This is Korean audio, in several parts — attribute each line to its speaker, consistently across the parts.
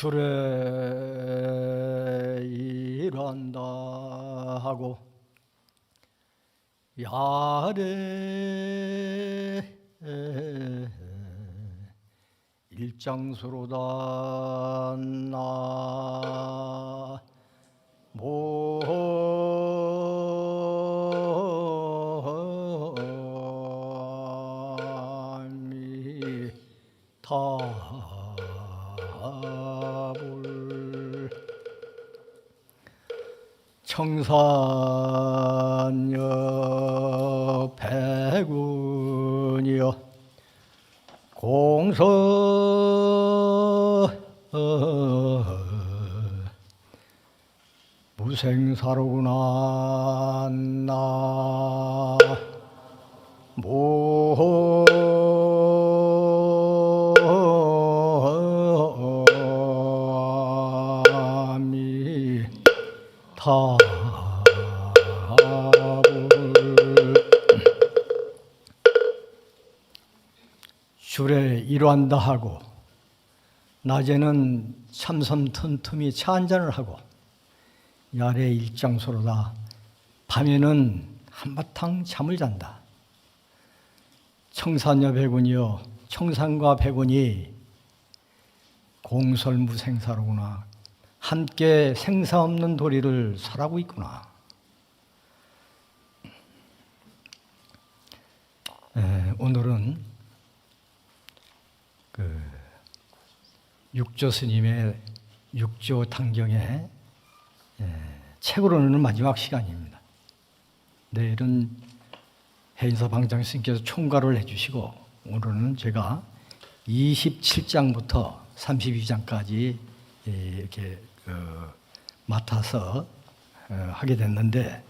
Speaker 1: 주례 일한다 하고 야래 일장수로다 나미타불 청산여 백운이여 공서 무생사로구나 주례 일환다 하고 낮에는 참선 틈틈이 차 한잔을 하고 야래 일장소로다 밤에는 한바탕 잠을 잔다. 청산여 백운이여 청산과 백운이 공설무생사로구나 함께 생사 없는 도리를 설하고 있구나. 오늘은 육조 스님의 육조 당경의 책으로는 마지막 시간입니다. 내일은 해인사 방장 스님께서 총괄을 해주시고 오늘은 제가 27장부터 32장까지 이렇게 맡아서 하게 됐는데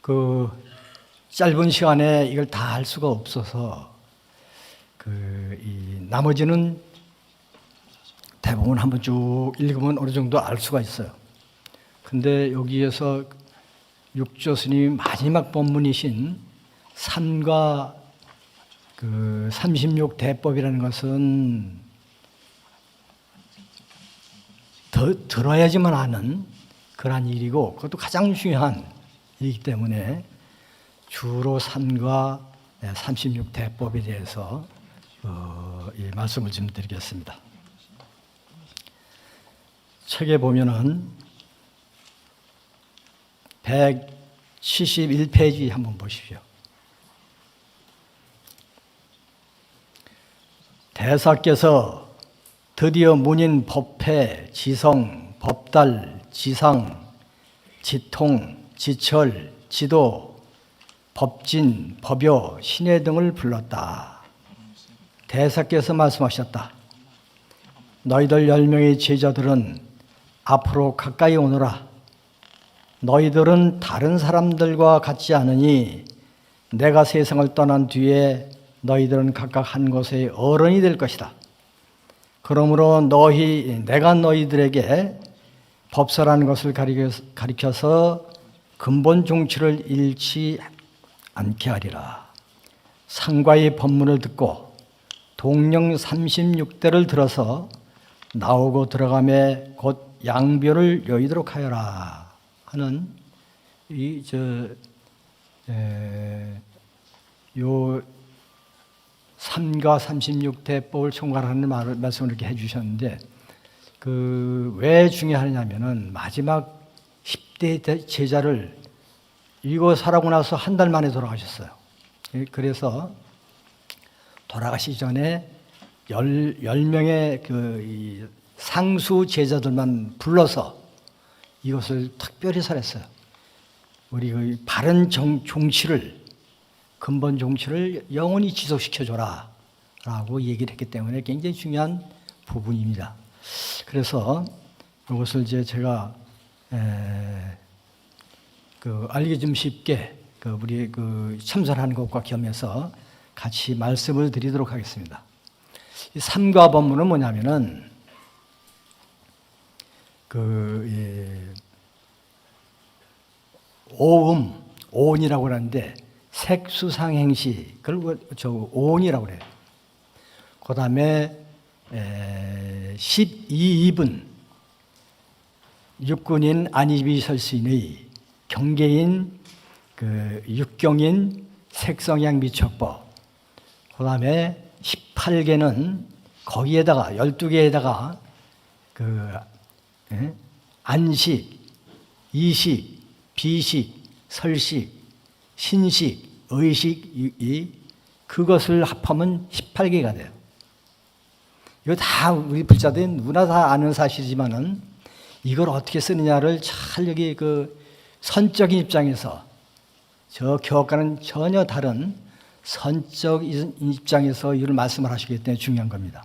Speaker 1: 그 짧은 시간에 이걸 다 할 수가 없어서 이 나머지는 대부분 한번 쭉 읽으면 어느 정도 알 수가 있어요. 근데 여기에서 육조 스님 마지막 법문이신 삼과 36대법이라는 것은 들어야지만 하는 그러한 일이고 그것도 가장 중요한 일이기 때문에 주로 삼과 36대법에 대해서 말씀을 좀 드리겠습니다. 책에 보면은 171페이지 한번 보십시오. 대사께서 드디어 문인 법회, 지성, 법달, 지상, 지통, 지철, 지도, 법진, 법요, 신해 등을 불렀다. 대사께서 말씀하셨다. 너희들 10명의 제자들은 앞으로 가까이 오너라. 너희들은 다른 사람들과 같지 않으니 내가 세상을 떠난 뒤에 너희들은 각각 한 곳의 어른이 될 것이다. 그러므로 내가 너희들에게 법설하는 것을 가리켜서 근본 종치를 잃지 않게 하리라. 상과의 법문을 듣고 동령 36대를 들어서 나오고 들어가매 곧 양변을 여의도록 하여라 하는 요 3가 36대법을 총괄하는 말씀을 이렇게 해주셨는데 왜 중요하냐면은 마지막 10대 제자를 이거 살아고 나서 한 달 만에 돌아가셨어요. 그래서 돌아가시기 전에 10명의 상수 제자들만 불러서 이것을 특별히 설했어요. 우리 바른 종치를 근본 종치를 영원히 지속시켜줘라 라고 얘기를 했기 때문에 굉장히 중요한 부분입니다. 그래서 이것을 이제 제가 알기 좀 쉽게 우리 참선하는 것과 겸해서 같이 말씀을 드리도록 하겠습니다. 이 삼가 법문은 뭐냐면은 오온이라고 하는데 색수상행시 그걸 오온이라고 그래요. 그 다음에 12입은 육군인 안희비 설시인의 경계인 그 육경인 색성향 미척법, 그 다음에 18개는 거기에다가 12개에다가 그 안식, 이식, 비식, 설식, 신식, 의식, 그것을 합하면 18개가 돼요. 이거 다 우리 불자들이 누구나 다 아는 사실이지만은 이걸 어떻게 쓰느냐를 잘 여기 그 선적인 입장에서, 저 교학과는 전혀 다른 선적 입장에서 이걸 말씀을 하시기 때문에 중요한 겁니다.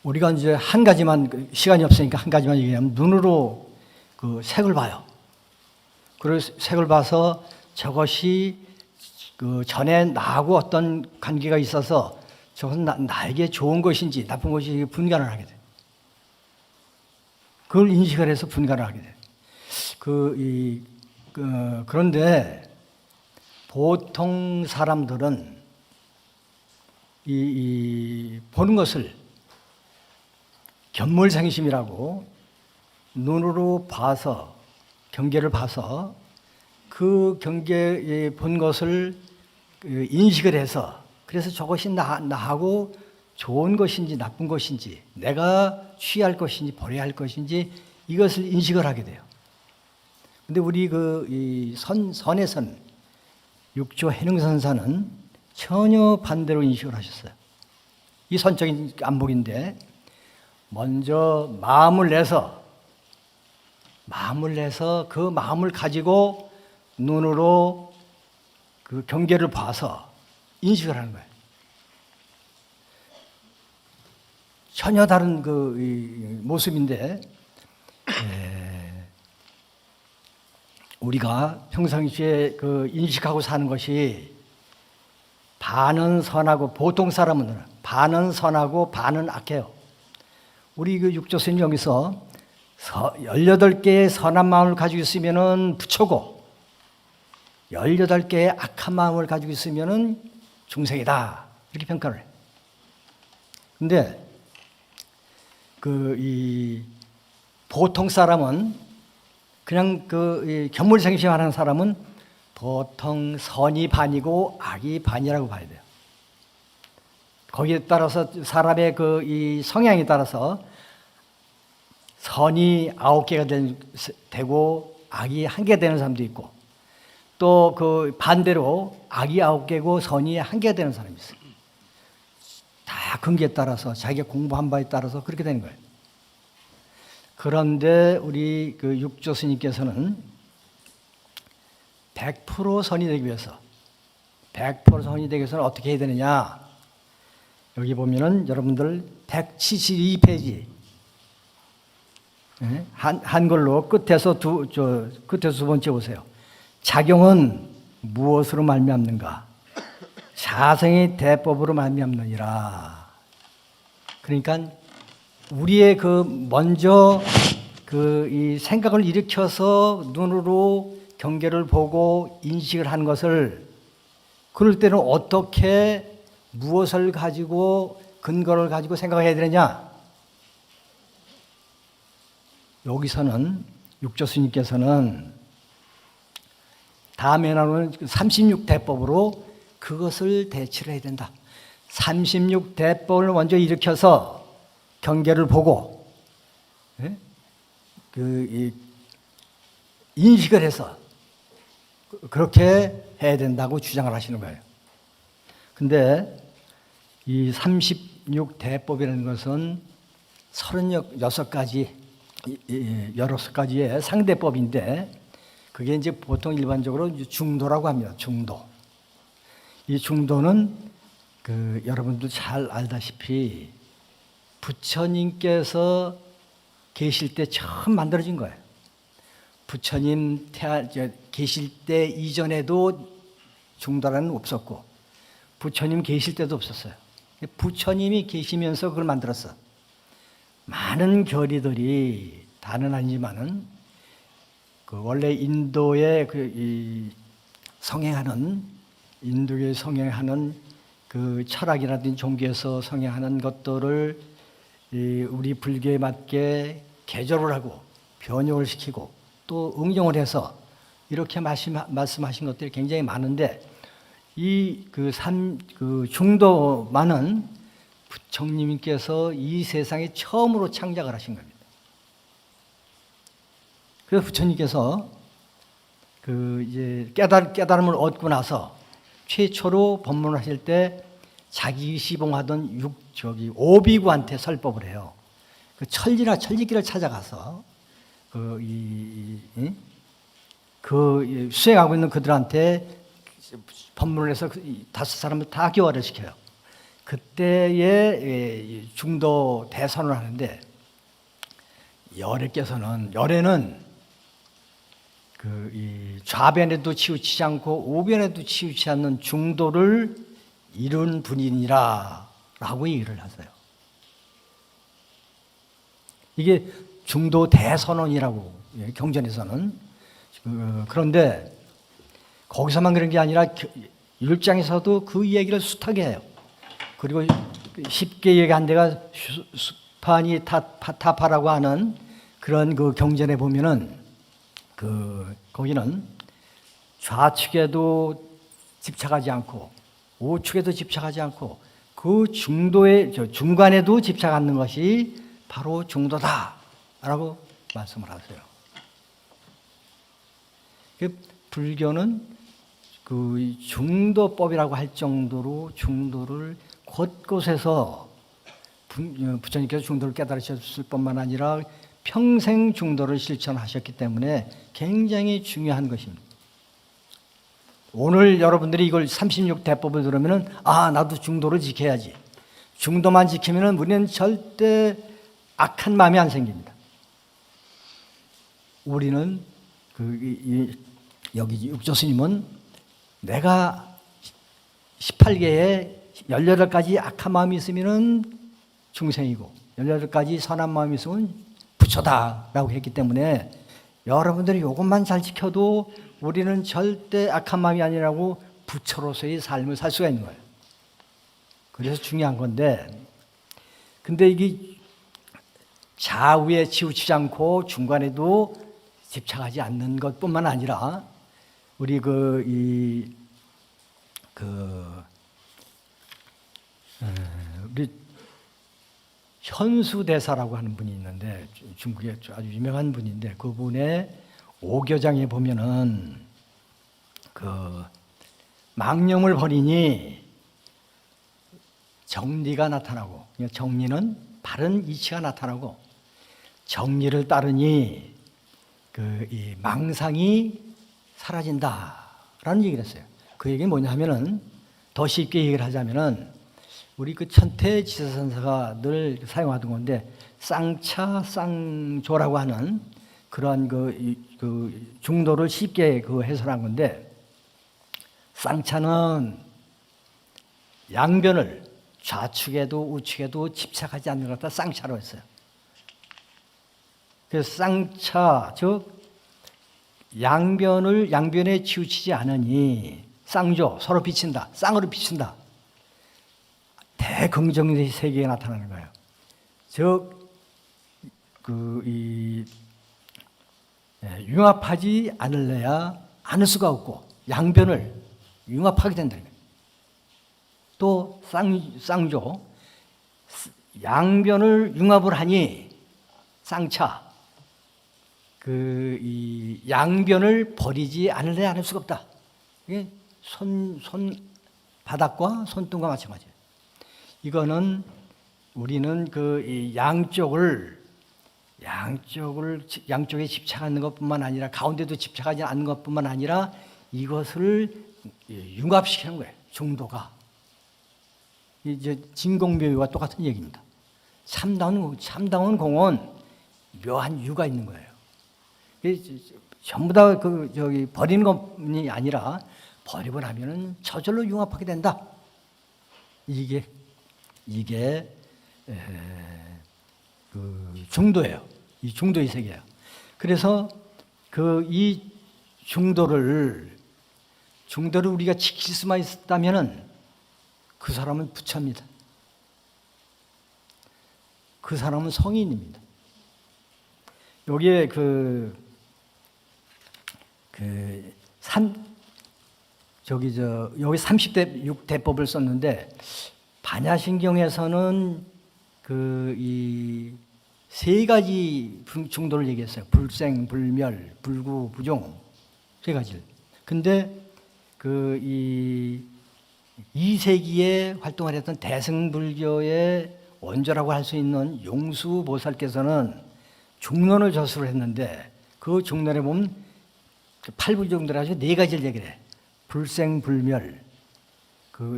Speaker 1: 우리가 이제 한 가지만, 시간이 없으니까 한 가지만 얘기하면, 눈으로 그 색을 봐요. 그래서 색을 봐서 저것이 그 전에 나하고 어떤 관계가 있어서 저것은 나에게 좋은 것인지 나쁜 것인지 분간을 하게 돼요. 그걸 인식을 해서 분간을 하게 돼요. 그런데 보통 사람들은 보는 것을 견물생심이라고 눈으로 봐서, 경계를 봐서 그 경계에 본 것을 인식을 해서, 그래서 저것이 나하고 좋은 것인지 나쁜 것인지, 내가 취할 것인지 버려야 할 것인지 이것을 인식을 하게 돼요. 근데 우리 선에선 육조 해능선사는 전혀 반대로 인식을 하셨어요. 이 선적인 안목인데, 먼저 마음을 내서 그 마음을 가지고 눈으로 그 경계를 봐서 인식을 하는 거예요. 전혀 다른 그 모습인데, 우리가 평상시에 그 인식하고 사는 것이 반은 선하고, 보통 사람은 반은 선하고 반은 악해요. 우리 그 육조스님 여기서 18개의 선한 마음을 가지고 있으면은 부처고, 18개의 악한 마음을 가지고 있으면은 중생이다, 이렇게 평가를 해요. 근데 보통 사람은, 그냥 견물생심하는 사람은 보통 선이 반이고 악이 반이라고 봐야 돼요. 거기에 따라서 사람의 이 성향에 따라서 선이 9개가 되고 악이 1개 되는 사람도 있고, 또 그 반대로 악이 9개고 선이 1개 되는 사람이 있어요. 다 근기에 따라서, 자기가 공부한 바에 따라서 그렇게 되는 거예요. 그런데 우리 그 육조 스님께서는 100% 선이 되기 위해서, 100% 선이 되기 위해서는 어떻게 해야 되느냐? 여기 보면은 여러분들 172페이지 한글로 끝에서 두 번째 보세요. 작용은 무엇으로 말미암는가? 자성의 대법으로 말미암느니라. 그러니까 우리의 먼저 이 생각을 일으켜서 눈으로 경계를 보고 인식을 하는 것을, 그럴 때는 어떻게, 무엇을 가지고, 근거를 가지고 생각해야 되느냐? 여기서는 육조 스님께서는 다음에 나오는 36대법으로 그것을 대치를 해야 된다. 36대법을 먼저 일으켜서 경계를 보고, 인식을 해서 그렇게 해야 된다고 주장을 하시는 거예요. 근데 이 36대법이라는 것은 36가지, 16가지의 상대법인데, 그게 이제 보통 일반적으로 중도라고 합니다. 중도. 이 중도는 여러분들 잘 알다시피 부처님께서 계실 때 처음 만들어진 거예요. 부처님 계실 때 이전에도 중도라는 없었고, 부처님 계실 때도 없었어요. 부처님이 계시면서 그걸 만들었어. 많은 결의들이, 다는 아니지만은 그 원래 인도의 이 인도에 성행하는 그 철학이라든지 종교에서 성행하는 것들을 우리 불교에 맞게 개조를 하고 변형을 시키고 또 응용을 해서 이렇게 말씀하신 것들이 굉장히 많은데 그 중도 많은 부처님께서 이 세상에 처음으로 창작을 하신 겁니다. 그래서 부처님께서 이제 깨달음을 얻고 나서 최초로 법문을 하실 때 자기 시봉하던 오비구한테 설법을 해요. 그 천지길을 찾아가서 수행하고 있는 그들한테 법문을 해서 다섯 사람을 다 교화를 시켜요. 그때의 중도 대선을 하는데 열애는 이 좌변에도 치우치지 않고 우변에도 치우치지 않는 중도를 이룬 분이니라라고 얘기를 하세요. 이게 중도 대선언이라고 경전에서는. 그런데 거기서만 그런 게 아니라 율장에서도 그 얘기를 숱하게 해요. 그리고 쉽게 얘기한 데가 수파니 타파라고 하는 그런 그 경전에 보면은 거기는 좌측에도 집착하지 않고 우측에도 집착하지 않고 그 중간에도 집착하는 것이 바로 중도다라고 말씀을 하세요. 불교는 그 중도법이라고 할 정도로 중도를 곳곳에서 부처님께서 중도를 깨달으셨을 뿐만 아니라 평생 중도를 실천하셨기 때문에 굉장히 중요한 것입니다. 오늘 여러분들이 이걸 36대법을 들으면 나도 중도를 지켜야지. 중도만 지키면 우리는 절대 악한 마음이 안 생깁니다. 우리는 여기 육조스님은 내가 18개에 18가지 악한 마음이 있으면 중생이고 18가지 선한 마음이 있으면 부처다라고 했기 때문에 여러분들이 이것만 잘 지켜도 우리는 절대 악한 마음이 아니라고 부처로서의 삶을 살 수가 있는 거예요. 그래서 중요한 건데, 근데 이게 좌우에 치우치지 않고 중간에도 집착하지 않는 것뿐만 아니라 우리 우리 현수대사라고 하는 분이 있는데 중국에 아주 유명한 분인데 그분의 오교장에 보면은 망념을 버리니 정리가 나타나고, 정리는 바른 이치가 나타나고, 정리를 따르니 이 망상이 사라진다라는 얘기를 했어요. 그 얘기는 뭐냐면은 더 쉽게 얘기를 하자면은 우리 천태지사선사가 늘 사용하던 건데 쌍차 쌍조라고 하는 그러한 중도를 쉽게 해설한 건데, 쌍차는 양변을 좌측에도 우측에도 집착하지 않는 것 같다 쌍차로 했어요. 그래서 쌍차 즉 양변에 치우치지 않으니 쌍조 서로 비친다, 쌍으로 비친다. 대긍정의 세계에 나타나는 거예요. 즉 융합하지 않을 수가 없고 양변을 융합하게 된다는 거예요. 또 쌍조 양변을 융합을 하니 쌍차 이 양변을 버리지 않을 수가 없다. 이게 바닥과 손등과 마찬가지예요. 이거는 우리는 이 양쪽에 집착하는 것뿐만 아니라 가운데도 집착하지 않는 것뿐만 아니라 이것을 융합시키는 거예요. 중도가. 이제 진공묘유와 똑같은 얘기입니다. 참다운 공은 묘한 유가 있는 거예요. 전부 다 버리는 것이 아니라 버리고 나면은 저절로 융합하게 된다. 이게 중도예요. 이 중도의 세계예요. 그래서 이 중도를 우리가 지킬 수만 있다면은 그 사람은 부처입니다. 그 사람은 성인입니다. 여기에 여기 30대 6대법을 썼는데 반야신경에서는 이 세 가지 중도를 얘기했어요. 불생, 불멸, 불구, 부종 세 가지를. 근데 이 2세기에 활동을 했던 대승불교의 원조라고 할 수 있는 용수보살께서는 중론을 저술을 했는데 그 중론에 보면 8부정도를 가지고 네 가지를 얘기를 해. 불생, 불멸,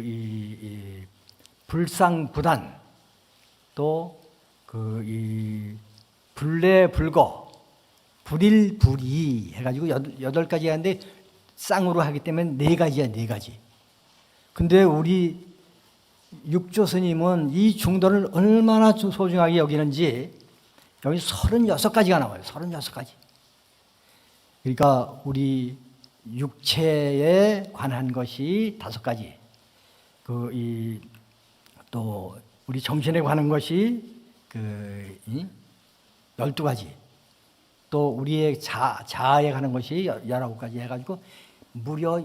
Speaker 1: 이 불상부단, 또 이 불례, 불거, 불일, 불이 해가지고 8가지 하는데 쌍으로 하기 때문에 네 가지야, 네 가지. 근데 우리 육조 스님은 이 중도를 얼마나 소중하게 여기는지 여기 36가지가 나와요. 36가지. 그러니까 우리 육체에 관한 것이 5가지. 또 우리 정신에 관한 것이 12가지. 또 우리의 자아에 관한 것이 19가지 해가지고 무려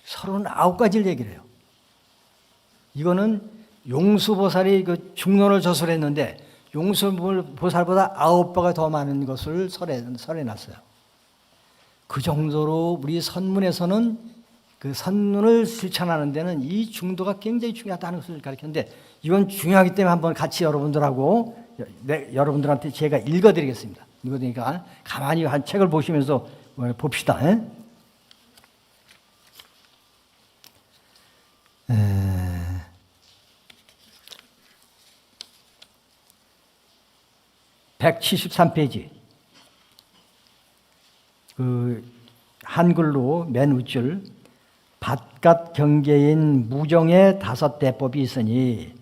Speaker 1: 39가지를 얘기를 해요. 이거는 용수보살이 중론을 저술했는데 용수보살보다 9배가 더 많은 것을 설해놨어요. 그 정도로 우리 선문에서는 선문을 실천하는 데는 이 중도가 굉장히 중요하다는 것을 가르쳤는데 이건 중요하기 때문에 한번 같이 여러분들하고 여러분들한테 제가 읽어드리겠습니다. 읽어드리니까 가만히 한 책을 보시면서 봅시다. 173페이지. 한글로 맨 윗줄. 바깥 경계인 무정의 5대법이 있으니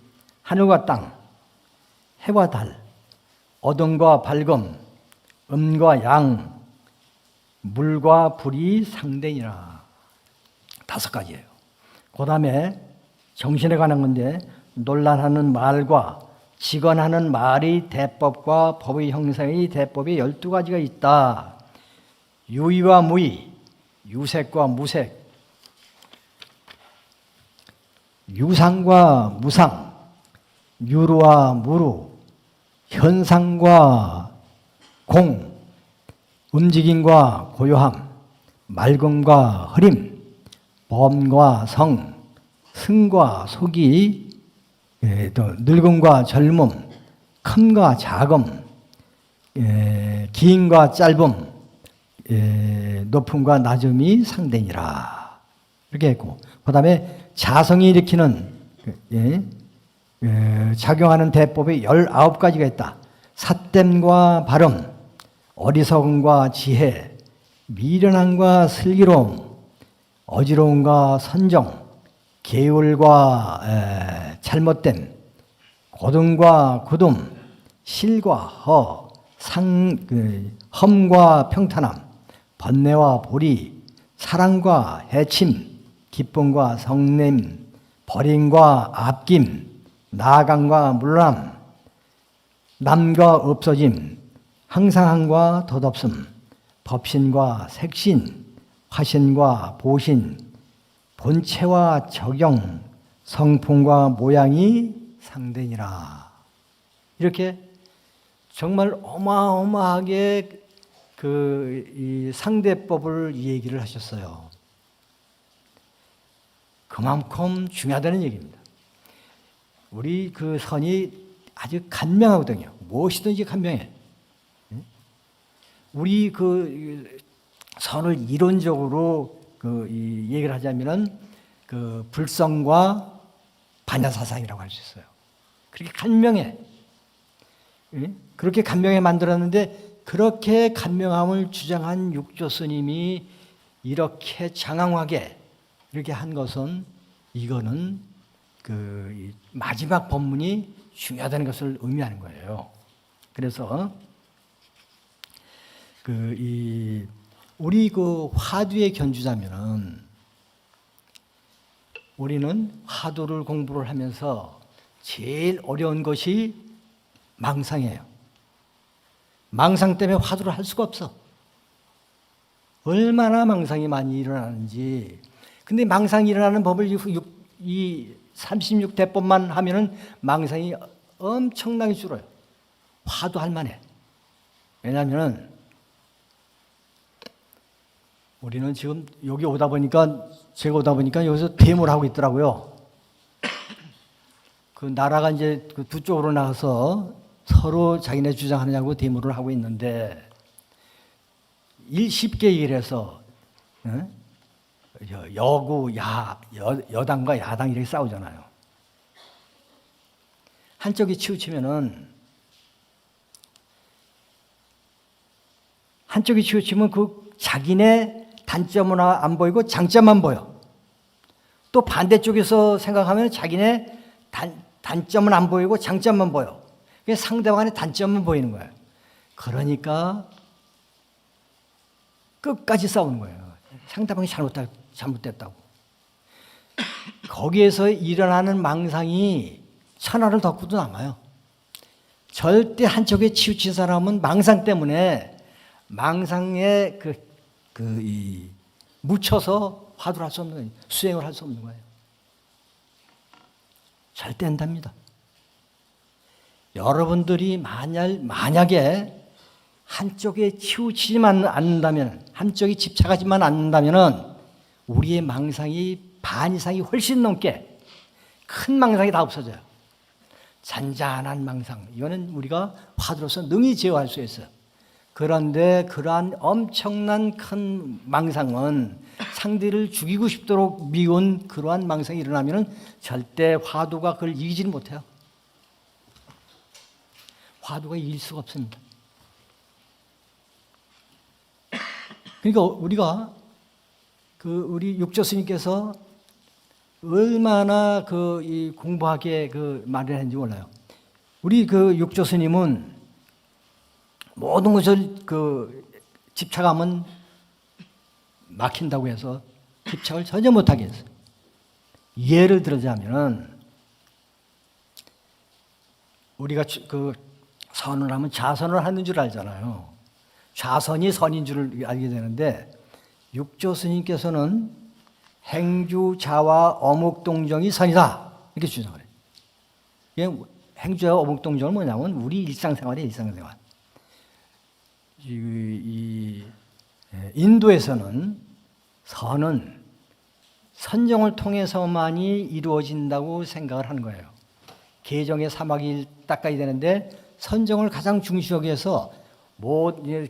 Speaker 1: 하늘과 땅, 해와 달, 어둠과 밝음, 음과 양, 물과 불이 상대니라. 5가지예요. 그 다음에 정신에 관한 건데 논란하는 말과 직언하는 말의 대법과 법의 형상의 대법이 12가지가 있다. 유의와 무의, 유색과 무색, 유상과 무상, 유루와 무루, 현상과 공, 움직임과 고요함, 맑음과 흐림, 범과 성, 승과 속이, 또 늙음과 젊음, 큼과 작음, 기임과 짧음, 높음과 낮음이 상대니라. 이렇게 했고, 그 다음에 자성이 일으키는 작용하는 대법이 19가지가 있다. 삿됨과 발음, 어리석음과 지혜, 미련함과 슬기로움, 어지러움과 선정, 계율과 잘못됨, 고등과 굳음, 실과 허, 험과 평탄함, 번뇌와 보리, 사랑과 해침, 기쁨과 성냄, 버림과 앞김, 나아감과 물러남, 남과 없어짐, 항상함과 덧없음, 법신과 색신, 화신과 보신, 본체와 적용, 성품과 모양이 상대니라. 이렇게 정말 어마어마하게 이 상대법을 얘기를 하셨어요. 그만큼 중요하다는 얘기입니다. 우리 선이 아주 간명하거든요. 무엇이든지 간명해. 우리 선을 이론적으로 이 얘기를 하자면은 불성과 반야사상이라고 할 수 있어요. 그렇게 간명해. 그렇게 간명해 만들었는데 그렇게 간명함을 주장한 육조 스님이 이렇게 장황하게 이렇게 한 것은 이거는 마지막 법문이 중요하다는 것을 의미하는 거예요. 그래서 이 우리 그 화두에 견주자면은 우리는 화두를 공부를 하면서 제일 어려운 것이 망상이에요. 망상 때문에 화두를 할 수가 없어. 얼마나 망상이 많이 일어나는지. 근데 망상이 일어나는 법을 이 36대법만 하면은 망상이 엄청나게 줄어요. 화두할 만해. 왜냐하면 우리는 지금 여기 오다 보니까, 제가 오다 보니까 여기서 데모를 하고 있더라고요. 그 나라가 이제 그 두 쪽으로 나가서 서로 자기네 주장하느냐고 데모를 하고 있는데, 쉽게 얘기해서 여구, 여당과 야당 이렇게 싸우잖아요. 한쪽이 치우치면은, 한쪽이 치우치면 그 자기네 단점은 안 보이고 장점만 보여. 또 반대쪽에서 생각하면 자기네 단점은 안 보이고 장점만 보여. 상대방의 단점만 보이는 거예요. 그러니까 끝까지 싸우는 거예요. 상대방이 잘못됐다고. 거기에서 일어나는 망상이 천하를 덮고도 남아요. 절대 한쪽에 치우친 사람은 망상 때문에 망상에 묻혀서 화두를 할 수 없는 거예요. 수행을 할 수 없는 거예요. 절대 안 됩니다. 여러분들이 만약에 한쪽에 치우치지만 않는다면, 한쪽이 집착하지만 않는다면 우리의 망상이 반 이상이 훨씬 넘게 큰 망상이 다 없어져요. 잔잔한 망상, 이거는 우리가 화두로서 능히 제어할 수 있어요. 그런데 그러한 엄청난 큰 망상은 상대를 죽이고 싶도록 미운 그러한 망상이 일어나면 절대 화두가 그걸 이기지는 못해요. 화두가 이길 수가 없습니다. 그러니까 우리가 우리 육조 스님께서 얼마나 이 공부하게 말을 했는지 몰라요. 우리 육조 스님은 모든 것을 집착하면 막힌다고 해서 집착을 전혀 못하게 했어요. 예를 들자면은 우리가 선을 하면 좌선을 하는 줄 알잖아요. 좌선이 선인 줄 알게 되는데, 육조 스님께서는 행주자와 어묵동정이 선이다 이렇게 주장을 해요. 행주자와 어묵동정은 뭐냐면 우리 일상생활이에요. 일상생활. 인도에서는 선은 선정을 통해서만이 이루어진다고 생각을 하는 거예요. 개정의 사막이 닦아야 되는데 선정을 가장 중시하기 위해서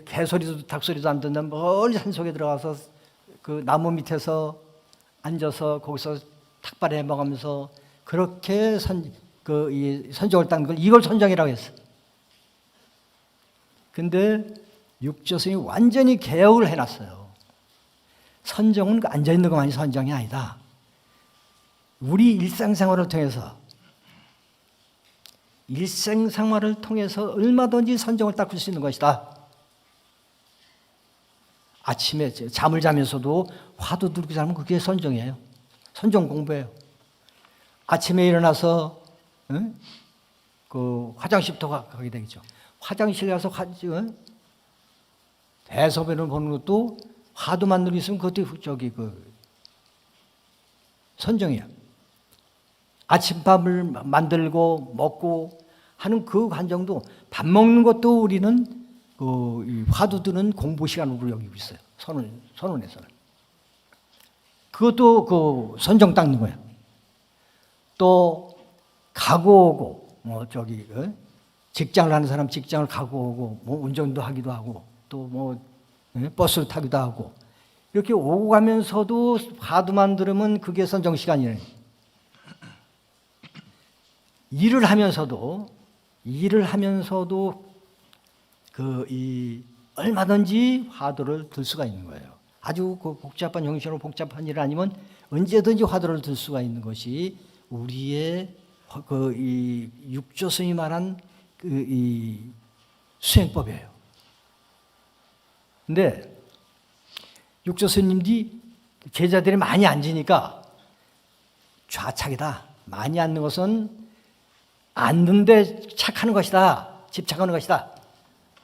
Speaker 1: 개소리도 닭소리도 안 듣는 멀리 산속에 들어가서 그 나무 밑에서 앉아서 거기서 탁발해 먹으면서 그렇게 선정을 닦는 걸 이걸 선정이라고 했어요. 근데 육조 스님이 완전히 개혁을 해놨어요. 선정은 앉아있는 것만이 선정이 아니다. 우리 일상생활을 통해서 얼마든지 선정을 닦을 수 있는 것이다. 아침에 잠을 자면서도 화두 들고 자면 그게 선정이에요. 선정 공부예요. 아침에 일어나서 화장실부터 가게 되겠죠. 화장실 가서 대소변을 보는 것도 화두만 들고 있으면 그것도 선정이에요. 아침밥을 만들고 먹고 하는 그 과정도, 밥 먹는 것도 우리는 화두 드는 공부 시간으로 여기고 있어요. 선원에서는. 그것도 선정 닦는 거예요. 또 가고 오고, 직장을 하는 사람 직장을 가고 오고, 운전도 하기도 하고, 또 버스를 타기도 하고, 이렇게 오고 가면서도 화두만 들으면 그게 선정 시간이에요. 일을 하면서도 얼마든지 화두를 들 수가 있는 거예요. 아주 복잡한 형식으로 복잡한 일 아니면 언제든지 화두를 들 수가 있는 것이 우리의 육조 스님이 말한 이 수행법이에요. 근데 육조 스님들이 제자들이 많이 앉으니까 좌착이다. 많이 앉는 것은 앉는데 착하는 것이다. 집착하는 것이다.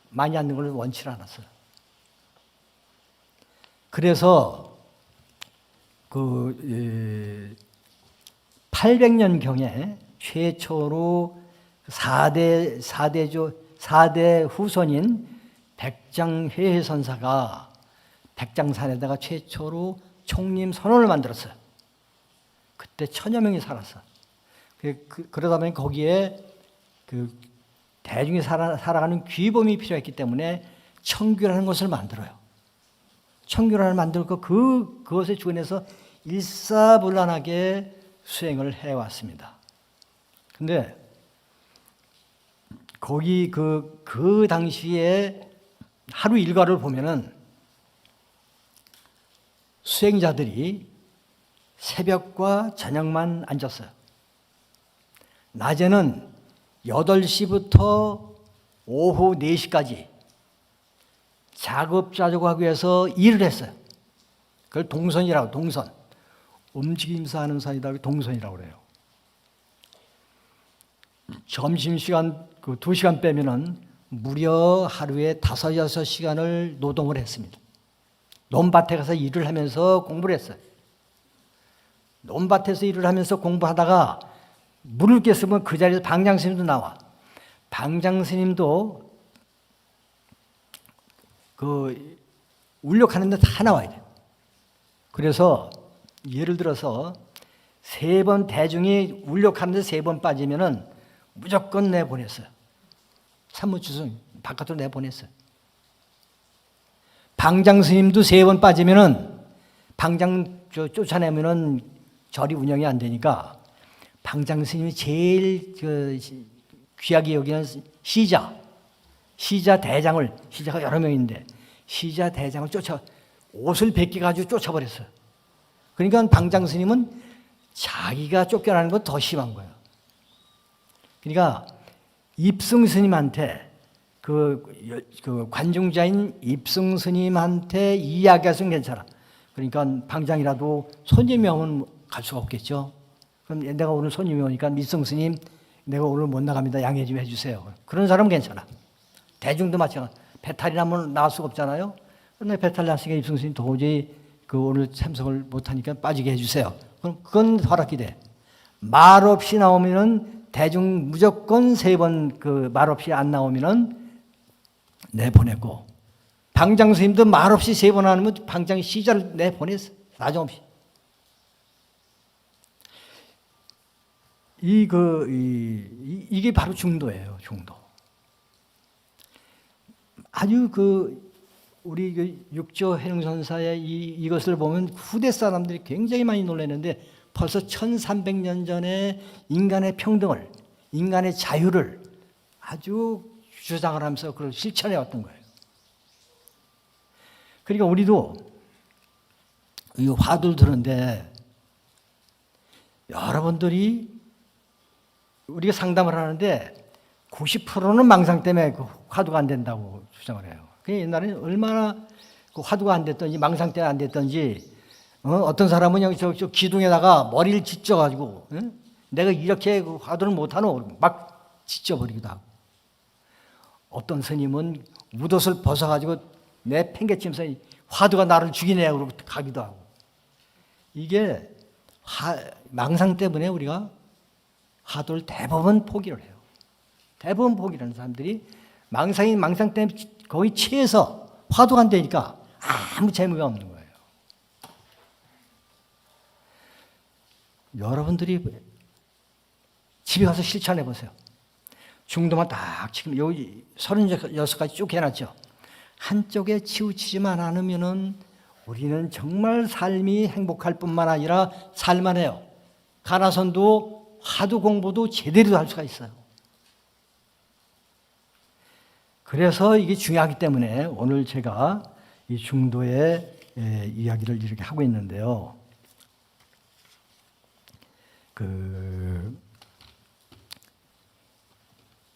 Speaker 1: 많이 앉는 걸 원치 않았어요. 그래서 800년경에 최초로 4대 후손인 백장회해선사가 백장산에다가 최초로 총림 선원을 만들었어요. 그때 1000여 명이 살았어. 그러다 보니 거기에 대중이 살아가는 규범이 필요했기 때문에 청규라는 것을 만들어요. 청규라는 만들고 그것에 주관해서 일사불란하게 수행을 해왔습니다. 근데 거기 그 당시에 하루 일과를 보면은 수행자들이 새벽과 저녁만 앉았어요. 낮에는 8시부터 오후 4시까지 자급자족하기 위해서 일을 했어요. 그걸 동선이라고, 동선. 움직임서 하는 사이다, 동선이라고 그래요. 점심시간 2시간 빼면은 무려 하루에 5-6시간을 노동을 했습니다. 논밭에 가서 일을 하면서 공부를 했어요. 논밭에서 일을 하면서 공부하다가 물을 깼으면 그 자리에서 방장스님도 나와. 방장스님도 울력하는데 다 나와야 돼요. 그래서 예를 들어서 3번 대중이 울력하는데 3번 빠지면은 무조건 내보냈어요. 산무주성 바깥으로 내보냈어요. 방장스님도 3번 빠지면은 방장 쫓아내면은 절이 운영이 안 되니까 방장스님이 제일 귀하게 여기는 시자 대장을, 시자가 여러 명인데 시자 대장을 옷을 벗겨가지고 쫓아버렸어요. 그러니까 방장스님은 자기가 쫓겨나는 건 더 심한 거예요. 그러니까 입승스님한테 관중자인 입승스님한테 이야기해서는 괜찮아. 그러니까 방장이라도 손님이 오면 갈 수가 없겠죠. 그럼 내가 오늘 손님이 오니까 입승스님 내가 오늘 못 나갑니다. 양해 좀 해주세요. 그런 사람은 괜찮아. 대중도 마찬가지. 배탈이 나면 나갈 수가 없잖아요. 그런데 배탈 났으니까 입승스님 도저히 오늘 참석을 못하니까 빠지게 해주세요. 그럼 그건 허락이 돼. 말 없이 나오면은 대중 무조건 3번 말 없이 안 나오면은 내보내고, 방장 스님도 말 없이 3번 안 하면 방장이 시자를 내보냈어. 사정없이. 이게 바로 중도예요, 중도. 아주 우리 육조 해룡선사의 이것을 보면 후대 사람들이 굉장히 많이 놀랐는데 벌써 1300년 전에 인간의 평등을, 인간의 자유를 아주 주장을 하면서 그걸 실천해 왔던 거예요. 그러니까 우리도 이 화두를 들었는데 여러분들이 우리가 상담을 하는데 90%는 망상 때문에 화두가 안 된다고 주장을 해요. 옛날에 얼마나 화두가 안 됐던지 망상 때문에 안 됐던지 어떤 사람은 여기 저 기둥에다가 머리를 짓져가지고 내가 이렇게 화두를 못하노 막 짓져버리기도 하고, 어떤 스님은 웃옷을 벗어가지고 내 팽개치면서 화두가 나를 죽이네 그러고 가기도 하고. 이게 망상 때문에 우리가 화두를 대부분 포기를 해요. 대부분 포기를 하는 사람들이 망상 때문에 거의 취해서 화두가 안 되니까 아무 재미가 없는 거예요. 여러분들이 집에 가서 실천해 보세요. 중도만 딱 지금 여기 36가지 쭉 해놨죠. 한쪽에 치우치지만 않으면은 우리는 정말 삶이 행복할 뿐만 아니라 살만해요. 가나선도 화두 공부도 제대로 할 수가 있어요. 그래서 이게 중요하기 때문에 오늘 제가 이 중도의 이야기를 이렇게 하고 있는데요.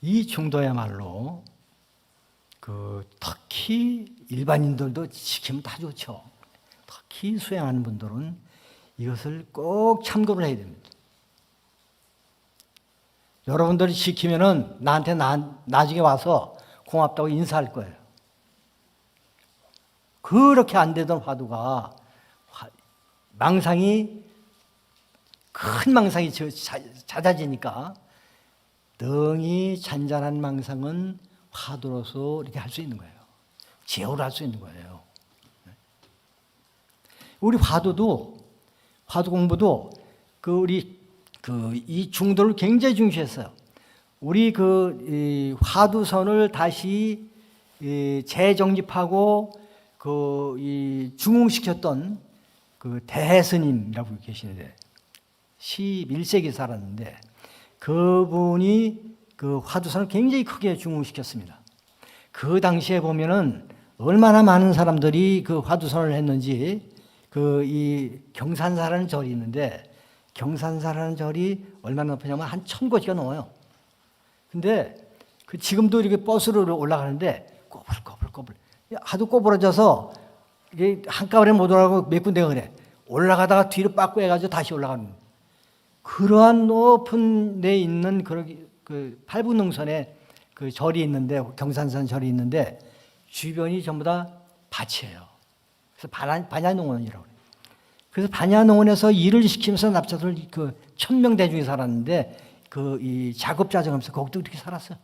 Speaker 1: 이 중도야말로 특히 일반인들도 지키면 다 좋죠. 특히 수행하는 분들은 이것을 꼭 참고를 해야 됩니다. 여러분들이 지키면은 나한테 나중에 와서 고맙다고 인사할 거예요. 그렇게 안 되던 화두가 망상이 큰 망상이 잦아지니까 능히 잔잔한 망상은 화두로서 이렇게 할 수 있는 거예요. 제어를 할 수 있는 거예요. 우리 화두 공부도 이 중도를 굉장히 중시했어요. 우리 이 화두선을 다시 재정립하고 이 중흥시켰던 그 대스님이라고 계시는데 11세기 살았는데 그분이 그 화두선을 굉장히 크게 중흥시켰습니다. 그 당시에 보면은 얼마나 많은 사람들이 그 화두선을 했는지 이 경산사라는 절이 있는데 경산사라는 절이 얼마나 높으냐면 한 1000곳이가 넘어요. 근데 지금도 이렇게 버스로 올라가는데 꼬불꼬불 하도 꼬부러져서 이게 한꺼번에 못 올라가고 몇 군데가 그래. 올라가다가 뒤로 빠꾸 해가지고 다시 올라가는 그러한 높은 데 있는 그 팔분능선에 그 절이 있는데 경산산 절이 있는데 주변이 전부 다 밭이에요. 그래서 반야농원이라고 그래요. 그래서 반야농원에서 일을 시키면서 납작들 1000명 대중이 살았는데 이 작업자정하면서 거기도 이렇게 살았어요.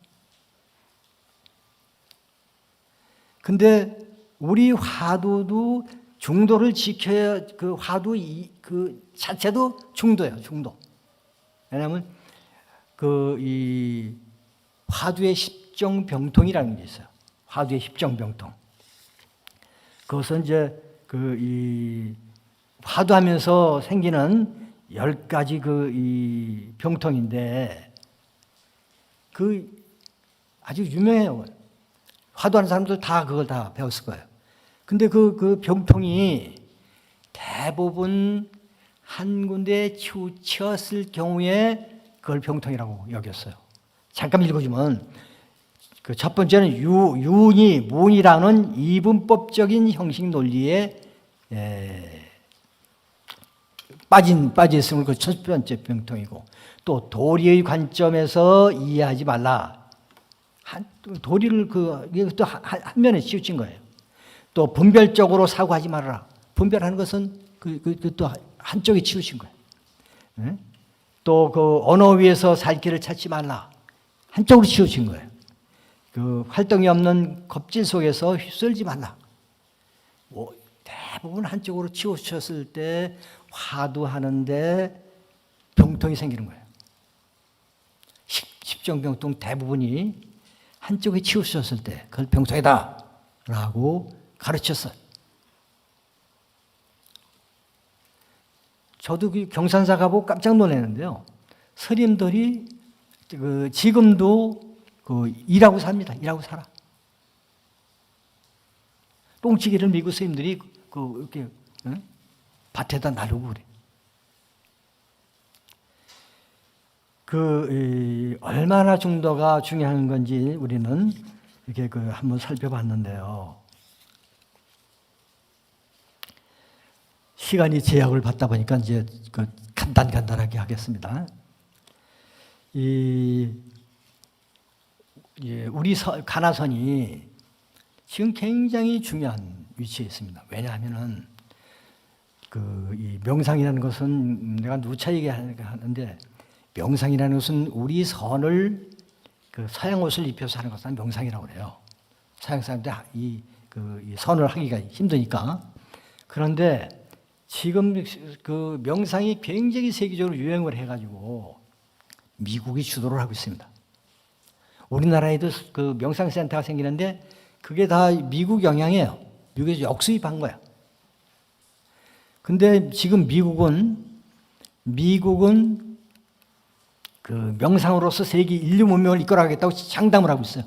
Speaker 1: 근데 우리 화두도 중도를 지켜야 그 화두 그 자체도 중도예요, 중도. 왜냐하면 이 화두의 십정병통이라는 게 있어요. 화두의 십정병통. 그것은 이제 이 화두하면서 생기는 10가지 이 병통인데 아주 유명해요. 화두하는 사람들 다 그걸 다 배웠을 거예요. 근데 그 병통이 대부분 한 군데에 치우쳤을 경우에 그걸 병통이라고 여겼어요. 잠깐 읽어주면 첫 번째는 윤이 문이라는 이분법적인 형식 논리에 빠졌음을 그 첫 번째 병통이고 또 도리의 관점에서 이해하지 말라. 도리를 이것도 한 면에 치우친 거예요. 또 분별적으로 사고하지 말아라. 분별하는 것은 또 한쪽에 치우친 거예요. 또 언어 위에서 살 길을 찾지 말라. 한쪽으로 치우친 거예요. 활동이 없는 겁질 속에서 휩쓸지 말라. 대부분 한쪽으로 치우쳤을 때 화두하는데 병통이 생기는 거예요. 십정병통 대부분이 한쪽에 치우쳤을 때 그걸 병통이다 라고 가르쳤어요. 저도 경산사 가보고 깜짝 놀랐는데요. 스님들이 지금도 일하고 삽니다. 일하고 살아. 똥치기를 미국 스님들이 이렇게 밭에다 나르고 그래. 얼마나 중도가 중요한 건지 우리는 이렇게 한번 살펴봤는데요. 시간이 제약을 받다 보니까 이제 간단하게 하겠습니다. 우리 가나선이 지금 굉장히 중요한 위치에 있습니다. 왜냐하면은 이 명상이라는 것은 내가 누차 얘기하는데 명상이라는 것은 우리 선을 서양 옷을 입혀서 하는 것은 명상이라고 그래요. 서양 사람들 이 선을 하기가 힘드니까. 그런데 지금 명상이 굉장히 세계적으로 유행을 해가지고 미국이 주도를 하고 있습니다. 우리나라에도 명상센터가 생기는데 그게 다 미국 영향이에요. 미국에서 역수입한 거야. 근데 지금 미국은 명상으로서 세계 인류 문명을 이끌어가겠다고 장담을 하고 있어요.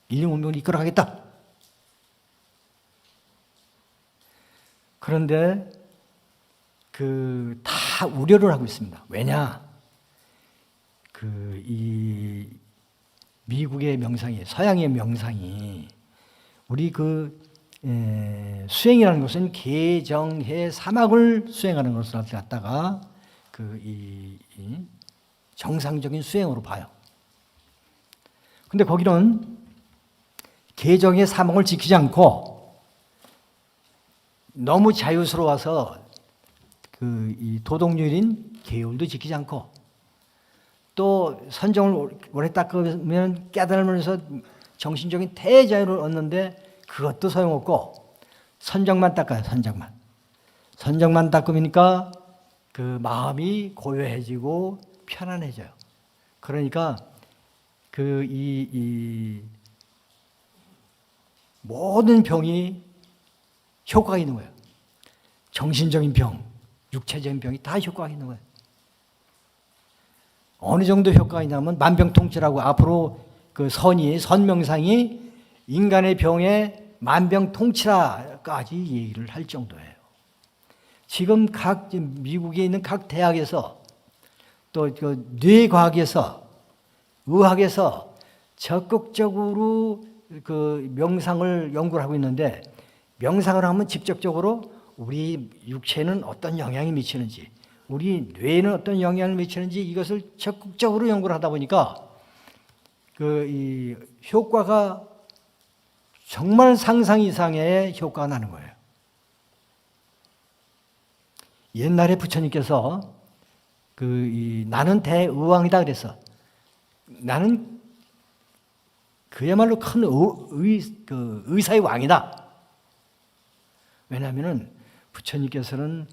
Speaker 1: 인류 문명을 이끌어가겠다. 그런데 다 우려를 하고 있습니다. 왜냐? 이 미국의 명상이, 서양의 명상이 우리 수행이라는 것은 개정해 사막을 수행하는 것을 갖다가 이 정상적인 수행으로 봐요. 근데 거기는 개정의 사목을 지키지 않고 너무 자유스러워서 이 도덕률인 계율도 지키지 않고 또 선정을 오래 닦으면 깨달으면서 정신적인 대자유를 얻는데 그것도 소용없고 선정만 닦아요. 선정만 닦으니까 그 마음이 고요해지고 편안해져요. 그러니까 이 모든 병이 효과가 있는 거예요. 정신적인 병, 육체적인 병이 다 효과가 있는 거예요. 어느 정도 효과가 있냐면 만병통치라고 앞으로 그 선명상이 인간의 병에 만병통치라까지 얘기를 할 정도예요. 지금 미국에 있는 각 대학에서 또 뇌과학에서 의학에서 적극적으로 명상을 연구를 하고 있는데 명상을 하면 직접적으로 우리 육체는 어떤 영향이 미치는지 우리 뇌에는 어떤 영향을 미치는지 이것을 적극적으로 연구를 하다 보니까 이 효과가 정말 상상 이상의 효과가 나는 거예요. 옛날에 부처님께서 나는 대의왕이다 그래서 나는 그야말로 큰 의사의 왕이다. 왜냐하면은 부처님께서는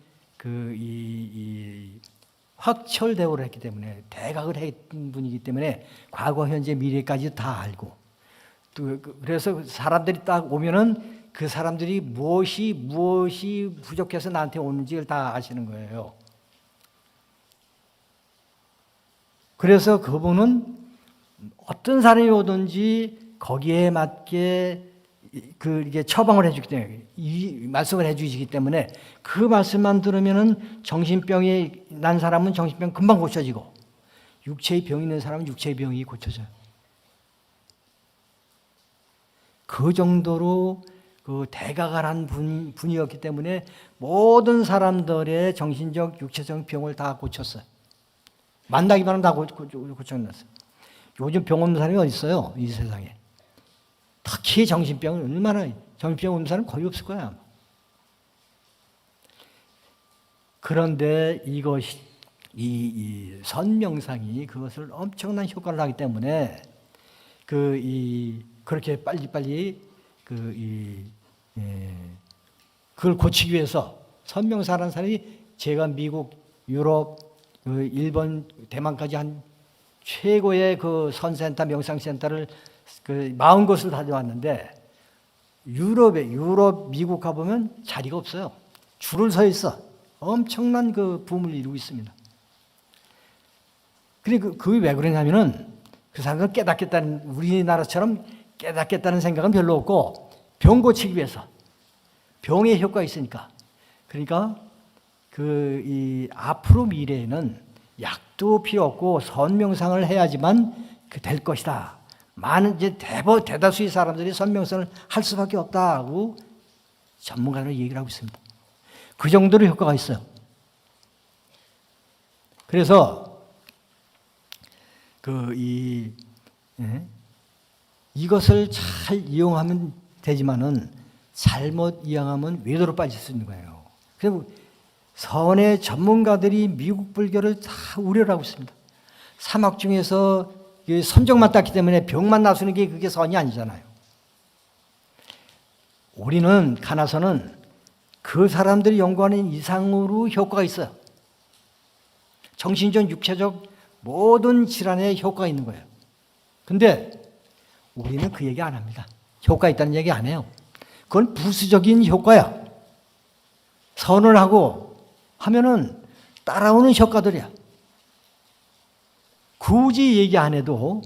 Speaker 1: 이 확철대오를 했기 때문에 대각을 했던 분이기 때문에 과거, 현재, 미래까지 다 알고 또 그래서 사람들이 딱 오면은 그 사람들이 무엇이 부족해서 나한테 오는지를 다 아시는 거예요. 그래서 그분은 어떤 사람이 오든지 거기에 맞게 이게 처방을 해주기 때문에 이 말씀을 해주시기 때문에 그 말씀만 들으면은 정신병이 난 사람은 정신병 금방 고쳐지고 육체의 병이 있는 사람은 육체의 병이 고쳐져요. 그 정도로 대각을 한 분이었기 때문에 모든 사람들의 정신적, 육체적 병을 다 고쳤어요. 만나기만 하면 다 고쳐놨어요. 요즘 병 없는 사람이 어디 있어요? 이 세상에. 특히 정신병은 정신병 없는 사람은 거의 없을 거야. 그런데 이것이 이 선명상이 그것을 엄청난 효과를 하기 때문에 그렇게 빨리빨리 그걸 고치기 위해서 선명사라는 사람이 제가 미국, 유럽, 일본, 대만까지 한 최고의 선센터, 명상센터를 40곳을 다녀왔는데 유럽, 미국 가보면 자리가 없어요. 줄을 서 있어. 엄청난 붐을 이루고 있습니다. 그게 왜 그러냐면은 그 사람들은 깨닫겠다는, 우리나라처럼 깨닫겠다는 생각은 별로 없고 병 고치기 위해서 병의 효과가 있으니까. 그러니까 이 앞으로 미래에는 약도 필요 없고 선명상을 해야지만 될 것이다. 많은 이제 대다수의 사람들이 선명상을 할 수밖에 없다고 전문가들은 얘기를 하고 있습니다. 그 정도로 효과가 있어요. 그래서 이것을 잘 이용하면 되지만은 잘못 이용하면 외도로 빠질 수 있는 거예요. 그래서 선의 전문가들이 미국 불교를 다 우려를 하고 있습니다. 사막 중에서 선정만 땄기 때문에 병만 나서는 게 그게 선이 아니잖아요. 우리는 가나서는 그 사람들이 연구하는 이상으로 효과가 있어요. 정신적, 육체적 모든 질환에 효과가 있는 거예요. 근데 우리는 그 얘기 안 합니다. 효과 있다는 얘기 안 해요. 그건 부수적인 효과야. 선을 하고 하면은 따라오는 효과들이야. 굳이 얘기 안 해도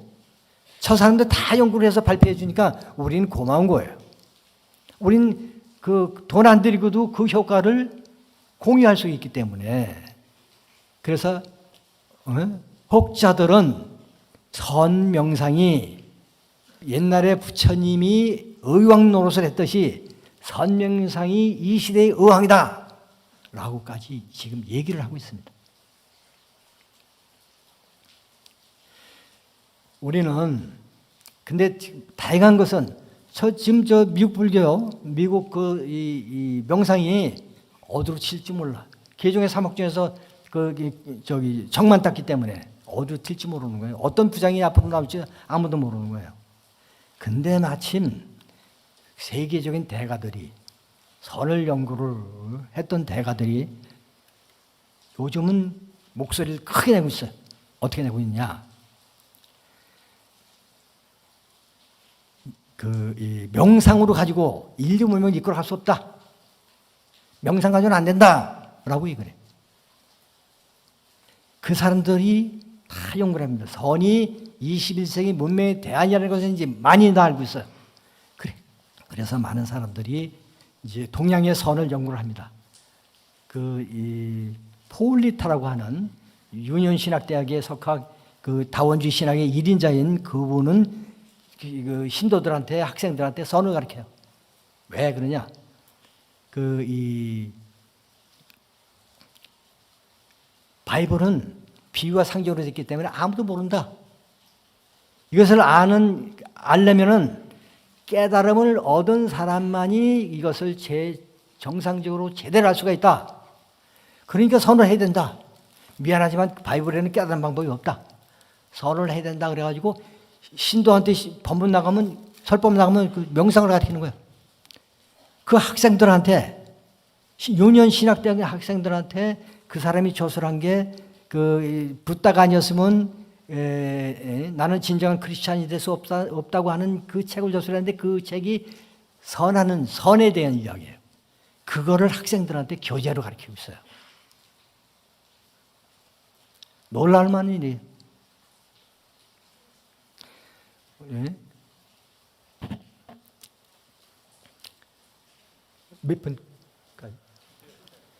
Speaker 1: 저 사람들 다 연구를 해서 발표해 주니까 우리는 고마운 거예요. 우린 돈 안 들이고도 그 효과를 공유할 수 있기 때문에. 그래서 혹자들은 선명상이 옛날에 부처님이 의왕 노릇을 했듯이 선명상이 이 시대의 의왕이다 라고까지 지금 얘기를 하고 있습니다. 우리는 근데 다양한 것은 지금 미국 불교요, 미국 이 명상이 어디로 튈지 몰라. 개종의 사목 중에서 정만 땄기 때문에 어디로 튈지 모르는 거예요. 어떤 부장이 앞으로 나올지 아무도 모르는 거예요. 근데 마침 세계적인 대가들이 선을 연구를 했던 대가들이 요즘은 목소리를 크게 내고 있어요. 어떻게 내고 있냐? 이 명상으로 가지고 인류 문명을 이끌어갈 수 없다. 명상 가지고는 안 된다라고 얘기를 해요. 그 사람들이 다 연구를 합니다. 선이 21세기 문명의 대안이라는 것은 이제 많이 다 알고 있어요. 그래서 많은 사람들이 이제 동양의 선을 연구를 합니다. 이 포울리타라고 하는 유년신학대학에 속한 그 다원주의 신학의 1인자인 그분은 그 신도들한테, 학생들한테 선을 가르쳐요. 왜 그러냐? 이 바이블은 비유와 상징으로 됐기 때문에 아무도 모른다. 이것을 알려면은 깨달음을 얻은 사람만이 이것을 정상적으로 제대로 할 수가 있다. 그러니까 선을 해야 된다. 미안하지만 바이블에는 깨달은 방법이 없다. 선을 해야 된다. 그래가지고 신도한테 법문 나가면, 설법 나가면 그 명상을 가르치는 거예요. 그 학생들한테, 유년 신학대학 학생들한테 그 사람이 조술한 게 붓다가 아니었으면 나는 진정한 크리스찬이 될 수 없다고 하는 그 책을 조술했는데 그 책이 선에 대한 이야기예요. 그거를 학생들한테 교재로 가르치고 있어요. 놀랄 만한 일이에요. 네. 몇 분까지?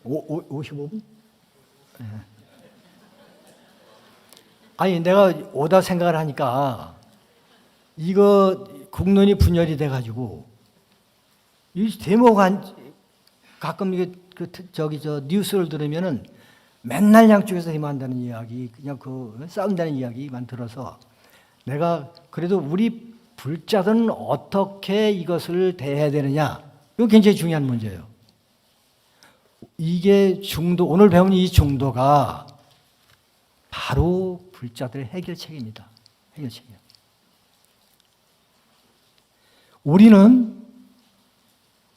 Speaker 1: 55분? 네. 아니 내가 오다 생각을 하니까 이거 국론이 분열이 돼가지고 이 데모가 가끔 이게 뉴스를 들으면은 맨날 양쪽에서 데모한다는 이야기, 그냥 싸운다는 이야기만 들어서 내가 그래도 우리 불자들은 어떻게 이것을 대해야 되느냐, 이거 굉장히 중요한 문제예요. 이게 오늘 배운 이 중도가 바로 불자들의 해결책입니다. 해결책이에요. 우리는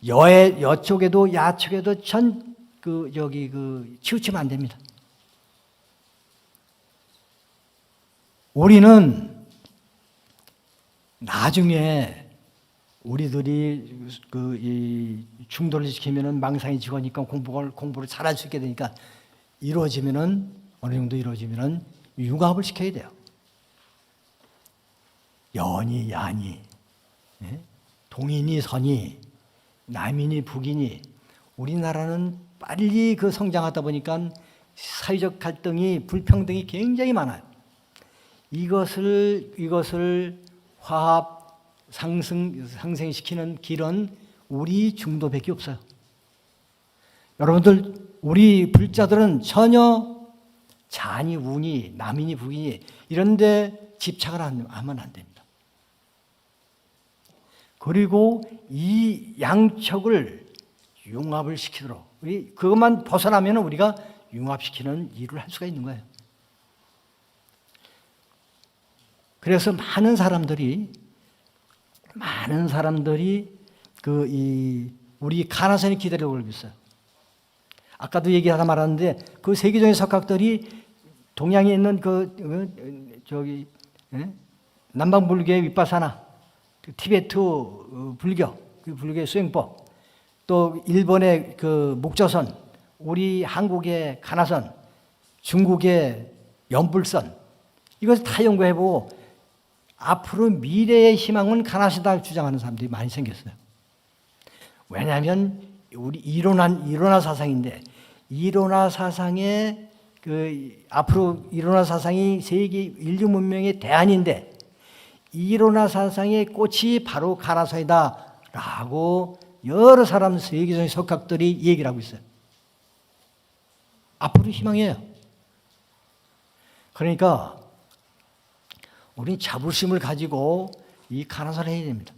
Speaker 1: 여쪽에도 야쪽에도 치우치면 안 됩니다. 우리는 나중에 우리들이 이 중도를 지키면은 망상이 지거니까 공부를 잘할 수 있게 되니까 어느 정도 이루어지면은 융합을 시켜야 돼요. 연이 야니, 동인이 선이, 남인이 북인이. 우리나라는 빨리 성장하다 보니까 사회적 갈등이, 불평등이 굉장히 많아요. 이것을 화합, 상생시키는 길은 우리 중도밖에 없어요. 여러분들, 우리 불자들은 전혀 잔이, 운이, 남인이, 북인이 이런 데 집착을 하면 안 됩니다. 그리고 이 양척을 융합을 시키도록, 그것만 벗어나면 우리가 융합시키는 일을 할 수가 있는 거예요. 그래서 많은 사람들이 우리 가나선이 기다리고 있어요. 아까도 얘기하다 말았는데 그 세계적인 석학들이 동양에 있는 남방 불교의 윗바사나, 티베트 불교, 그 불교의 수행법, 또 일본의 목조선, 우리 한국의 가나선, 중국의 연불선, 이것을 다 연구해보고 앞으로 미래의 희망은 가나시다 주장하는 사람들이 많이 생겼어요. 왜냐하면 우리 이론화 사상인데, 이론화 사상의 앞으로 이론화 사상이 세계 인류 문명의 대안인데, 이론화 사상의 꽃이 바로 가나선이다라고 여러 사람 세계적인 석학들이 얘기를 하고 있어요. 앞으로 희망이에요. 그러니까 우리는 자부심을 가지고 이 가나선을 해야 됩니다.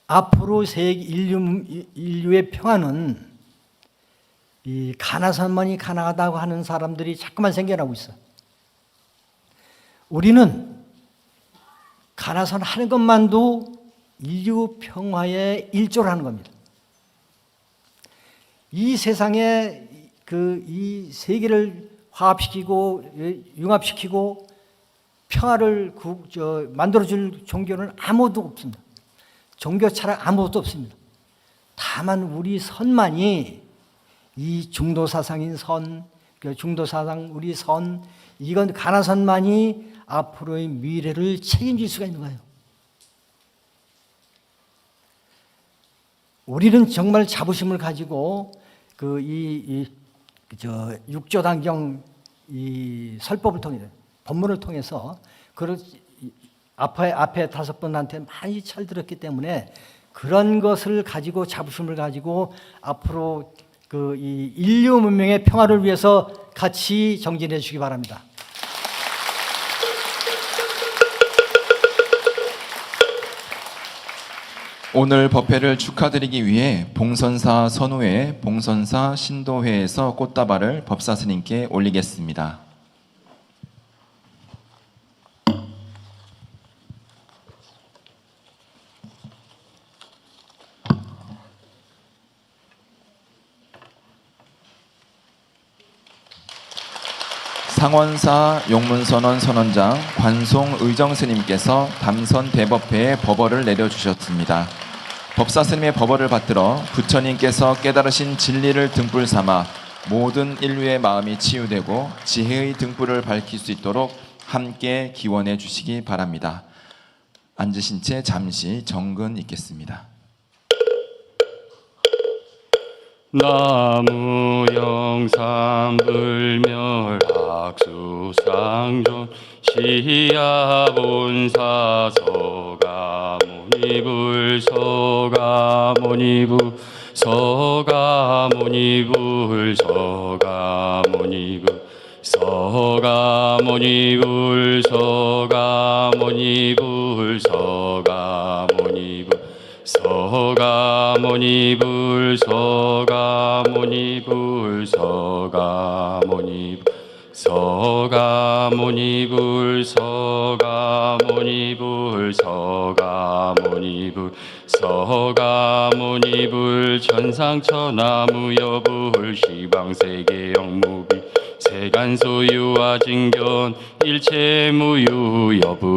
Speaker 1: 앞으로 인류의 평화는 이 가나선만이 가능하다고 하는 사람들이 자꾸만 생겨나고 있어요. 우리는 가나선 하는 것만도 인류 평화의 일조를 하는 겁니다. 이 세상에 이 세계를 화합시키고 융합시키고 평화를 만들어줄 종교는 아무도 없습니다. 종교 차량 아무것도 없습니다. 다만 우리 선만이 이 중도 사상인 선, 중도 사상 우리 선, 이건 가나선만이 앞으로의 미래를 책임질 수가 있는 거예요. 우리는 정말 자부심을 가지고 육조단경 이 설법을 통해 법문을 통해서 앞에 5분한테 많이 철들었기 때문에 그런 것을 가지고 자부심을 가지고 앞으로 이 인류 문명의 평화를 위해서 같이 정진해 주시기 바랍니다.
Speaker 2: 오늘 법회를 축하드리기 위해 봉선사 선후회, 봉선사 신도회에서 꽃다발을 법사 스님께 올리겠습니다. 상원사 용문선원 선원장 관송의정 스님께서 담선 대법회에 법어를 내려주셨습니다. 법사 스님의 법어를 받들어 부처님께서 깨달으신 진리를 등불 삼아 모든 인류의 마음이 치유되고 지혜의 등불을 밝힐 수 있도록 함께 기원해 주시기 바랍니다. 앉으신 채 잠시 정근 있겠습니다.
Speaker 3: 나무 영삼불멸 악수상존 시야본사 서가모니불 서가모니불 서가모니불 서가모니불 서가모니불 서가모니불 서가모니불 서가모니불 서가모니불 서가모니불 서가모니불 서가모니불 서가모니불 서가모니불 천상천하무여불 시방세계 영무비 세간소유와 징견 일체무유여불자.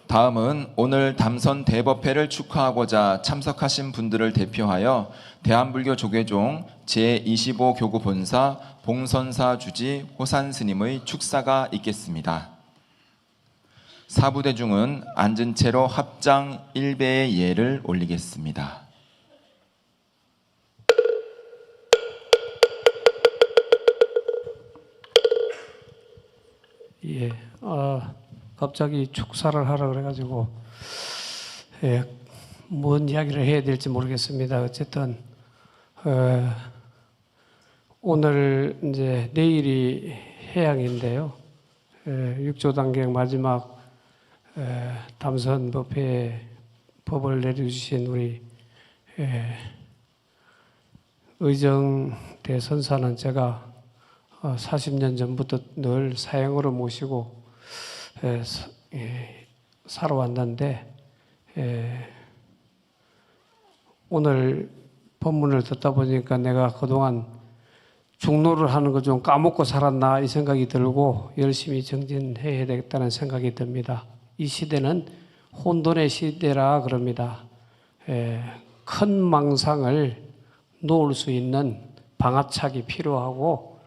Speaker 2: 다음은 오늘 담선 대법회를 축하하고자 참석하신 분들을 대표하여 대한불교 조계종 제25교구 본사 봉선사 주지 호산 스님의 축사가 있겠습니다. 사부대중은 앉은 채로 합장 1배의 예를 올리겠습니다.
Speaker 4: 예, 갑자기 축사를 하라 그래가지고 뭔 이야기를 해야 될지 모르겠습니다. 어쨌든 오늘 이제 내일이 해양인데요. 육조단경 마지막 담선 법회에 법을 내려주신 우리 의정 대선사는 제가 40년 전부터 늘 사형으로 모시고 살아왔는데 오늘 법문을 듣다 보니까 내가 그동안 중노를 하는 거 좀 까먹고 살았나 이 생각이 들고 열심히 정진해야 되겠다는 생각이 듭니다. 이 시대는 혼돈의 시대라 그럽니다. 큰 망상을 놓을 수 있는 방아착이 필요하고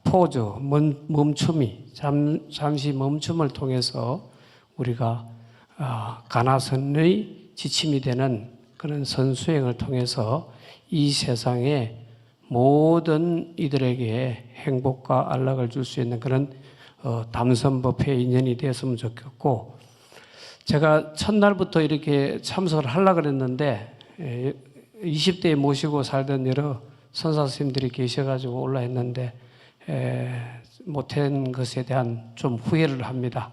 Speaker 4: 포즈, 멈춤이 잠시 멈춤을 통해서 우리가 가나선의 지침이 되는 그런 선수행을 통해서 이 세상에 모든 이들에게 행복과 안락을 줄 수 있는 그런 담선법회 인연이 되었으면 좋겠고, 제가 첫날부터 이렇게 참석을 하려고 그랬는데 20대에 모시고 살던 여러 선사 선생님들이 계셔가지고 올라했는데 못한 것에 대한 좀 후회를 합니다.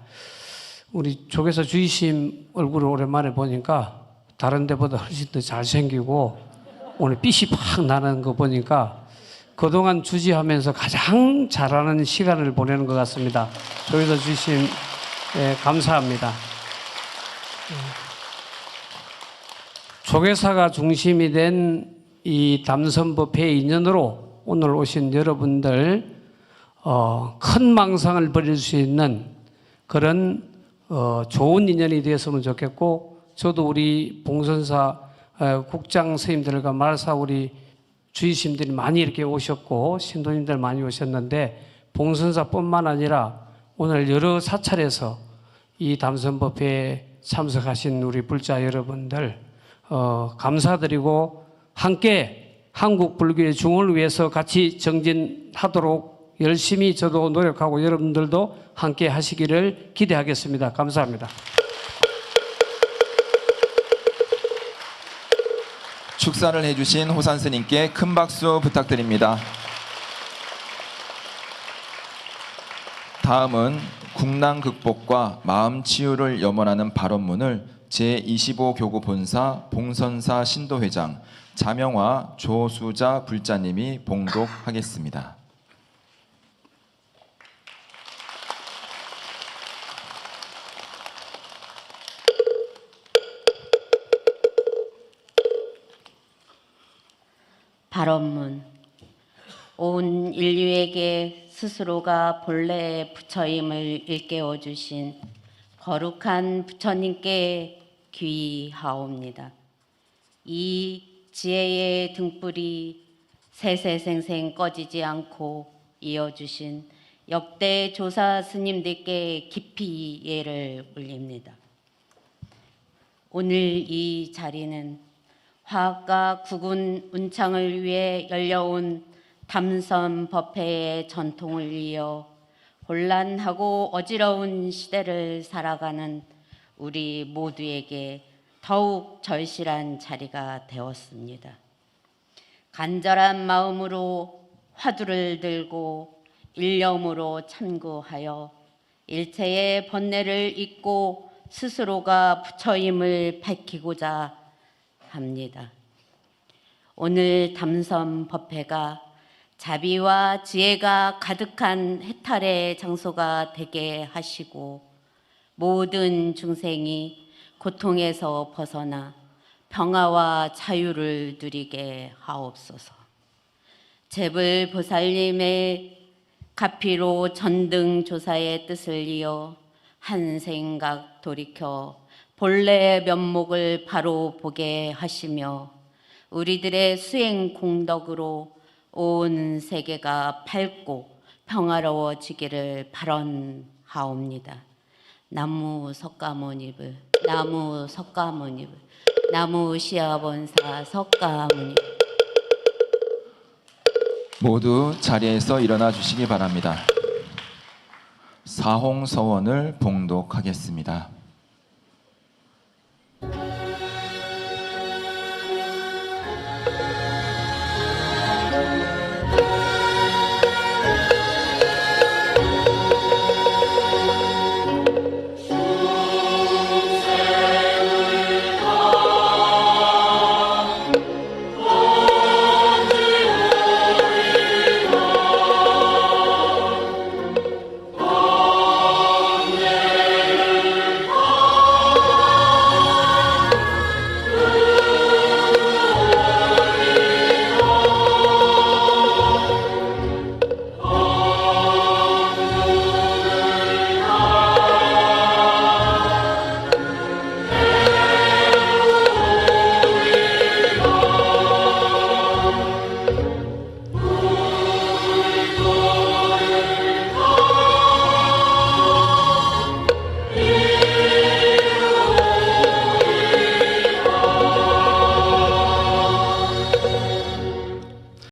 Speaker 4: 우리 조계사 주이심 얼굴을 오랜만에 보니까 다른 데보다 훨씬 더 잘생기고 오늘 빛이 팍 나는 거 보니까 그동안 주지하면서 가장 잘하는 시간을 보내는 것 같습니다. 조계사 주이심 감사합니다. 조계사가 중심이 된 이 담선법회 인연으로 오늘 오신 여러분들 큰 망상을 버릴 수 있는 그런 좋은 인연이 되었으면 좋겠고, 저도 우리 봉선사 국장 스님들과 말사 우리 주의심들이 많이 이렇게 오셨고 신도님들 많이 오셨는데, 봉선사뿐만 아니라 오늘 여러 사찰에서 이 담선법회에 참석하신 우리 불자 여러분들 감사드리고, 함께 한국 불교의 중흥을 위해서 같이 정진하도록 열심히 저도 노력하고 여러분들도 함께 하시기를 기대하겠습니다. 감사합니다.
Speaker 2: 축사를 해주신 호산 스님께 큰 박수 부탁드립니다. 다음은 국난 극복과 마음 치유를 염원하는 발언문을 제25교구 본사 봉선사 신도회장 자명화 조수자 불자님이 봉독하겠습니다.
Speaker 5: 발언문. 온 인류에게 스스로가 본래의 부처임을 일깨워 주신 거룩한 부처님께 귀의하옵니다. 이 지혜의 등불이 세세생생 꺼지지 않고 이어주신 역대 조사 스님들께 깊이 예를 올립니다. 오늘 이 자리는 화학과 국운 운창을 위해 열려온 담선법회의 전통을 이어 혼란하고 어지러운 시대를 살아가는 우리 모두에게 더욱 절실한 자리가 되었습니다. 간절한 마음으로 화두를 들고 일념으로 참고하여 일체의 번뇌를 잊고 스스로가 부처임을 밝히고자 합니다. 오늘 담선법회가 자비와 지혜가 가득한 해탈의 장소가 되게 하시고 모든 중생이 고통에서 벗어나 평화와 자유를 누리게 하옵소서. 제불보살님의 가피로 전등 조사의 뜻을 이어 한 생각 돌이켜 본래의 면목을 바로 보게 하시며 우리들의 수행 공덕으로 온 세계가 밝고 평화로워지기를 발언하옵니다. 나무 석가모니불, 나무 석가모니불, 나무 시아본사 석가모니불.
Speaker 2: 모두 자리에서 일어나 주시기 바랍니다. 사홍서원을 봉독하겠습니다.